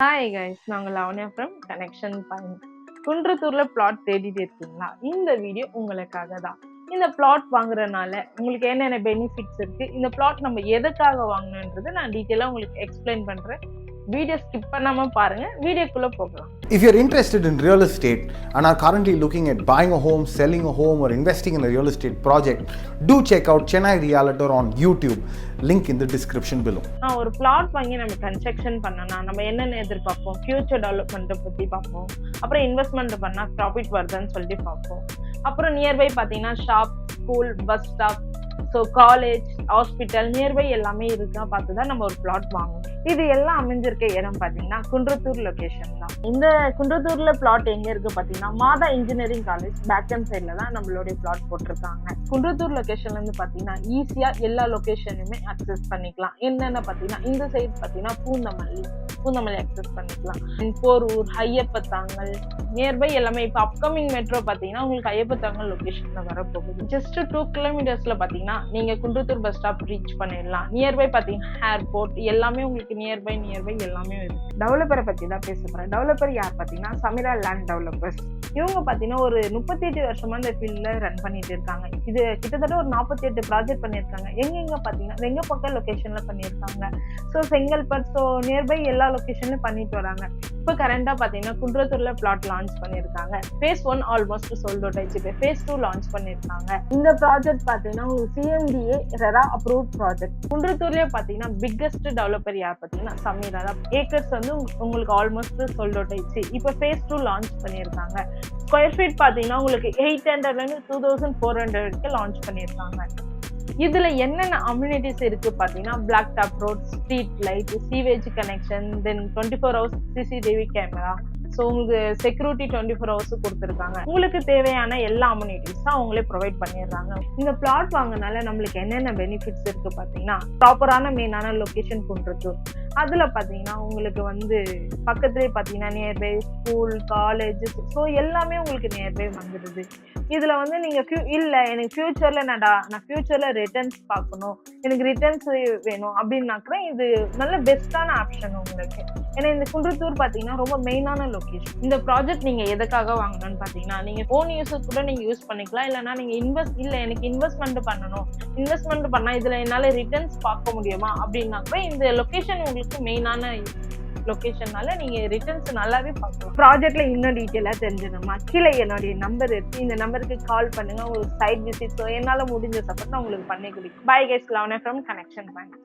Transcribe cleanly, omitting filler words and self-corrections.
Hi guys, நாங்க Lavanya from connection point. குன்றத்தூர்ல flat தேடிட்டு இருக்கீங்களா? இந்த வீடியோ உங்களுக்காக தான். இந்த பிளாட் வாங்குறதுனால உங்களுக்கு என்னென்ன பெனிஃபிட்ஸ் இருக்கு, இந்த பிளாட் நம்ம எதுக்காக வாங்கணுன்றதை நான் டீட்டெயிலாக உங்களுக்கு எக்ஸ்பிளைன் பண்றேன். வீடியோ ஸ்கிப் பண்ணாம பாருங்க. வீடியோக்குள்ள போகலாம். If you're interested in real estate and are currently looking at buying a home, selling a home or investing in a real estate project, do check out Chennai Realtor on YouTube. Link in the description below. ஒரு plot வாங்கி நம்ம construction பண்ணனா நம்ம என்னென்ன எதிர்பார்ப்போம், future டெவலப்மெண்ட்டை பற்றி பார்ப்போம். அப்புறம் இன்வெஸ்ட்மெண்ட் பண்ணால் ப்ராஃபிட் வருதுன்னு சொல்லிட்டு பார்ப்போம். அப்புறம் நியர்பை பார்த்தீங்கன்னா shop, school, bus stop, so college, hospital nearby எல்லாமே இருக்கா பார்த்து தான் நம்ம ஒரு பிளாட் வாங்கணும். இது எல்லாம் அமைஞ்சிருக்க இடம் பார்த்தீங்கன்னா குன்றத்தூர் லொகேஷன் தான். இந்த குன்றத்தூர்ல பிளாட் எங்க இருக்கு பார்த்தீங்கன்னா மாதா இன்ஜினியரிங் காலேஜ் பேக் அண்ட் சைட்ல தான் நம்மளுடைய பிளாட் போட்டிருக்காங்க. குன்றத்தூர் லொகேஷன்ல இருந்து பார்த்தீங்கன்னா ஈஸியா எல்லா லொகேஷனுமே அக்சஸ் பண்ணிக்கலாம். என்னென்ன பார்த்தீங்கன்னா இந்த சைடு பார்த்தீங்கன்னா பூந்தமல்லி அக்சஸ் பண்ணிக்கலாம். போரூர், ஐயப்பத்தாங்கல் நியர்பை எல்லாமே. இப்போ அப்கமிங் மெட்ரோ பார்த்தீங்கன்னா உங்களுக்கு ஐயப்பத்தாங்கல் லொகேஷன்ல வரப்போகுது. ஜஸ்ட் 2 கிலோமீட்டர்ஸ்ல பார்த்தீங்கன்னா நீங்க குன்றத்தூர் பஸ் ஸ்டாப் ரீச் பண்ணிடலாம். நியர்பை பார்த்தீங்கன்னா ஏர்போர்ட் எல்லாமே உங்களுக்கு நியர்பை எல்லாமே இருக்கு. டெவலப்பரை பத்தி தான் பேச போறேன். டெவலப்பர் யார் பார்த்தீங்கன்னா சமிரா லேண்ட் டெவலப்பர்ஸ். இவங்க பார்த்தீங்கன்னா ஒரு 38 வருஷமா இந்த ஃபீல்ட்ல ரன் பண்ணிட்டு இருக்காங்க. இது கிட்டத்தட்ட ஒரு 48 ப்ராஜெக்ட் பண்ணியிருக்காங்க. எங்க பார்த்தீங்கன்னா வெங்கப்பக்கம் லொகேஷன்ல பண்ணியிருக்காங்க. ஸோ செங்கல்பட், ஸோ நியர்பை எல்லா லொகேஷன்லயும் பண்ணிட்டு வராங்க. இப்போ கரண்டா பார்த்தீங்கன்னா குன்றத்தூர்ல பிளாட் லான்ச் பண்ணியிருக்காங்க. ஃபேஸ் 1 ஆல்மோஸ்ட் சோல்ட் அவுட் ஆயிடுச்சு. இப்போ ஃபேஸ் 2 லான்ச் பண்ணியிருக்காங்க. இந்த ப்ராஜெக்ட் பார்த்தீங்கன்னா உங்களுக்கு CMDA ரெரா அப்ரூவ்ட் ப்ராஜெக்ட். குன்றத்தூர்லயே பார்த்தீங்கன்னா பிக்கஸ்ட் டெவலப்பர் யார் பார்த்தீங்கன்னா சமீரா தான். ஏக்கர்ஸ் வந்து உங்களுக்கு ஆல்மோஸ்ட் சோல்ட் அவுட் ஆயிடுச்சு. இப்போ ஃபேஸ் 2 லான்ச் பண்ணியிருக்காங்க. ஸ்கொயர் ஃபீட் பார்த்தீங்கன்னா உங்களுக்கு 800 2400 வரைக்கும் லான்ச் பண்ணியிருக்காங்க. இதுல என்னென்ன அம்யூனிட்டிஸ் இருக்கு பாத்தீங்கன்னா black top road, street light, sewage connection, then 24 hours CCTV camera. So உங்களுக்கு செக்யூரிட்டி 24 hours கொடுத்துருக்காங்க. உங்களுக்கு தேவையான எல்லா அம்யூனிட்டிஸும் அவங்களே ப்ரொவைட் பண்ணிடுறாங்க. இந்த பிளாட் வாங்கினால நம்மளுக்கு என்னென்ன பெனிஃபிட்ஸ் இருக்கு பார்த்தீங்கன்னா ப்ராப்பரான மெயினான லொக்கேஷன் குன்றத்தூர். அதில் பார்த்தீங்கன்னா உங்களுக்கு வந்து பக்கத்துலேயே பார்த்தீங்கன்னா நியர்பை ஸ்கூல், காலேஜ், ஸோ எல்லாமே உங்களுக்கு நியர்பை வந்துடுது. இதில் வந்து நீங்கள் இல்லை எனக்கு ஃபியூச்சரில் நான் ஃபியூச்சரில் ரிட்டர்ன்ஸ் பார்க்கணும், எனக்கு ரிட்டர்ன்ஸ் வேணும் அப்படின்னாக்கூட இது நல்ல பெஸ்ட்டான ஆப்ஷன் உங்களுக்கு. ஏன்னா இந்த குன்றத்தூர் பார்த்தீங்கன்னா ரொம்ப மெயினான லொக்கேஷன். இந்த ப்ராஜெக்ட் நீங்கள் எதுக்காக வாங்கணும்னு பார்த்தீங்கன்னா நீங்கள் ஓன் யூஸுக்கு கூட நீங்கள் யூஸ் பண்ணிக்கலாம். இல்லைன்னா நீங்கள் எனக்கு இன்வெஸ்ட்மெண்ட் பண்ணணும், இன்வெஸ்ட்மெண்ட் பண்ணால் இதில் என்னால் ரிட்டர்ன்ஸ் பார்க்க முடியுமா அப்படின்னா கூட இந்த லொக்கேஷன் உங்களுக்கு மெயினான லொகேஷன்னால நீங்க ரிட்டர்ன்ஸ் நல்லாவே பார்க்கலாம். ப்ராஜெக்ட்ல இன்னும் டீட்டெயிலா தெரிஞ்சுக்கணுமா? கீழே என்னுடைய நம்பர் இருக்கு. இந்த நம்பருக்கு கால் பண்ணுங்க. ஒரு சைட் விசிட் என்னால முடிஞ்ச சப்போர்ட் நான் உங்களுக்கு பண்ணி கொடுக்கும். Bye guys, Lavanya from connection point.